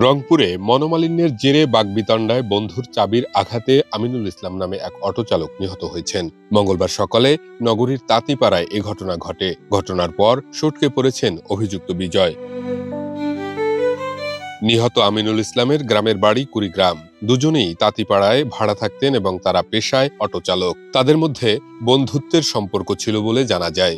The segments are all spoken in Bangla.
রংপুরে মনোমালিন্যের জেরে বাকবিতণ্ডায় বন্ধুর চাবির আঘাতে আমিনুল ইসলাম নামে এক অটোচালক নিহত হয়েছেন। মঙ্গলবার সকালে নগরীর তাঁতিপাড়ায় এ ঘটনা ঘটে। ঘটনার পর সটকে পড়েছেন অভিযুক্ত বিজয়। নিহত আমিনুল ইসলামের গ্রামের বাড়ি কুড়িগ্রাম। দুজনেই তাঁতিপাড়ায় ভাড়া থাকতেন এবং তারা পেশায় অটোচালক। তাদের মধ্যে বন্ধুত্বের সম্পর্ক ছিল বলে জানা যায়।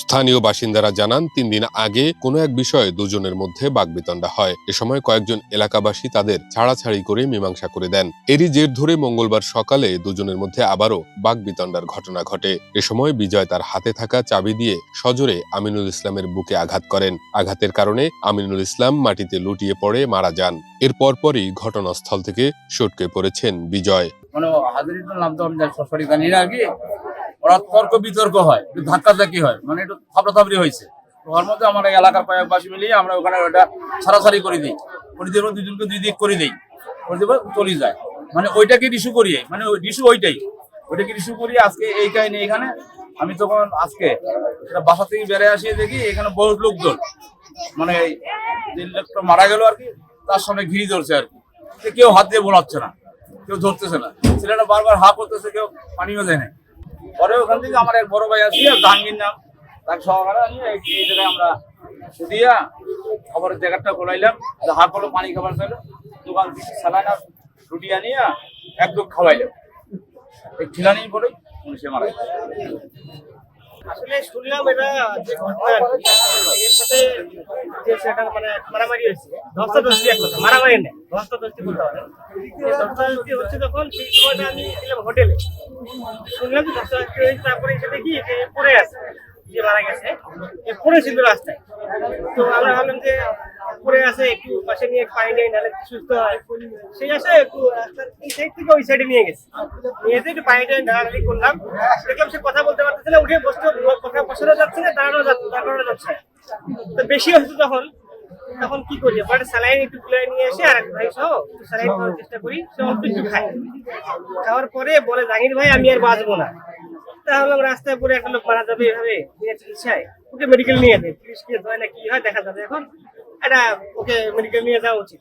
স্থানীয় বাসিন্দারা জানান, ৩ দিন আগে কোনো এক বিষয়ে দুজনের মধ্যে বাকবিতণ্ডা হয়। এ সময় কয়েকজন এলাকাবাসী তাদের ছাড়াছাড়ি করে মীমাংসা করে দেন। এরই জের ধরে মঙ্গলবার সকালে দুজনের মধ্যে আবারও বাকবিতণ্ডার ঘটনা ঘটে। এ সময় বিজয় তার হাতে থাকা চাবি দিয়ে সজোরে আমিনুল ইসলামের বুকে আঘাত করেন। আঘাতের কারণে আমিনুল ইসলাম মাটিতে লুটিয়ে পড়ে মারা যান। এর পরপরই ঘটনাস্থল থেকে সটকে পড়েছেন বিজয়। ওরা তর্ক বিতর্ক হয়, একটু ধাক্কাধাক্কি হয়, মানে একটু থাপড়াথাপড়ি হয়েছে। ওর মধ্যে আমার এলাকার কয়েকবাসী মিলিয়ে আমরা ওখানে ওটা ছাড়াছাড়ি করে দিই, দুজনকে দুই দিক করে দিই, করে দেবো চলে যায়। মানে ওইটাকে রিস্যু করিয়ে, মানে ওই রিস্যু ওইটাকে রিস্যু করিয়ে আজকে এই কাহিনী। এখানে আমি তখন আজকে বাসা থেকে বেড়ে আসিয়ে দেখি এখানে বহুত লোকজন, মানে যে লোকটা মারা গেল আর কি, তার সামনে ঘিরি ধরছে আর কি। কেউ হাত দিয়ে বোলাচ্ছে না, কেউ ধরতেছে না, ছেলেটা বারবার হা করতেছে, কেউ পানিও দেয় না। পরে ওখান থেকে আমার এক বড় ভাই আসি, জাহাঙ্গীর নাম, তাকে সহকারে আনিয়ে এই জায়গায় আমরা শুধিয়া খাবারের জায়গাটা খোলাইলাম। হা করলো, পানি খাবার চাইলো, দোকান থেকে সালানা রুটি আনিয়া একদম খাওয়াইলাম। এই খিলানি পরে সে মারা গেছে। আসলে শুনলাম এটা যে ঘটনা এর সাথে যে সেটা মানে মারামারি হয়েছে, ধস্তাধস্তি, এক কথা মারামারি নেই, ধস্তাধস্তি বলতে পারে। ধস্তাধস্তি হচ্ছে তখন সেই সময়টা আমি ছিলাম হোটেলে, শুনলাম যে ধস্তাধস্তি হয়েছে। তারপরে এসে দেখি যে পড়ে আছে, যে মারা গেছে পড়েছিল রাস্তায়। তো আমরা ভাবলাম যে পড়ে আছে, একটু পাশে নিয়ে পানি নিয়ে নাহলে সুস্থ হয়। সেই আসে একটু রাস্তার এই সাইড থেকে ওই সাইডে নিয়ে গেছে, নিয়ে যেতে একটু পানিটা ঢালাঢালি করলাম। দেখলাম সে কথা বলতে পারতেছে না, উঠে বসতে কথা বসানো যাচ্ছে না, দাঁড়ানো যাচ্ছে। তো বেশি হচ্ছে তখন কি করি, পরে স্যালাইন একটু তুলে নিয়ে এসে আর এক ভাই সহ একটু স্যালাইন খাওয়ার চেষ্টা করি। সে অল্প একটু খাই, খাওয়ার পরে বলে, জাহাঙ্গীর ভাই আমি আর বাঁচবো না। তাহলে রাস্তায় পরে একটা লোক মারা যাবে, এভাবে চিকিৎসায় ওকে মেডিকেল নিয়ে যাবে, পুলিশ কেস হয় না কি হয় দেখা যাবে। এখন এটা ওকে মেডিকেল নিয়ে যাওয়া উচিত।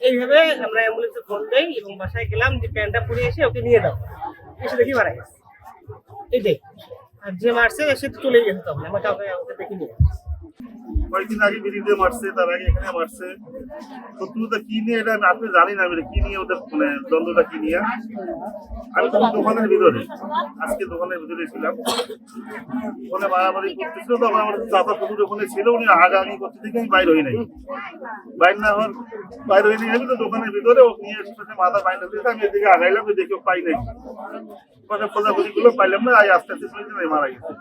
এইভাবে আমরা অ্যাম্বুলেন্সে ফোন দেই এবং বাসায় গেলাম যে প্যান্টটা পরে এসে ওকে নিয়ে দাও। এসে দেখি মারা গেছে, এইটাই। আর যে মারছে সে তো চলেই গেছে, তখন আমার কাউকে ওকে দেখিনি। কয়েকদিন আগে বিড়িতে মারছে, তার আগে এখানে মারছে। শত্রুতা কি নিয়ে এটা আমি আপনি জানি না, কি নিয়ে ওদের মানে দ্বন্দ্বটা কি নিয়ে। আমি তখন দোকানের ভিতরে, আজকে দোকানের ভিতরে ছিলাম, ওখানে মারামারি করতেছিল। তখন আমার চাচা শ্বশুর ওখানে ছিল, উনি আগাআগি করতে থেকে আমি বাইর হই নাই। বাইর না হওয়ার বাইর হয়ে নিয়ে তো দোকানের ভিতরে ও নিয়ে এসে মাথা বাইর হতে আমি এদিকে আগাইলাম, দেখে পাই নাই। খোঁজাখুঁজি গুলো পাইলাম না, আস্তে আস্তে মারা গেছে।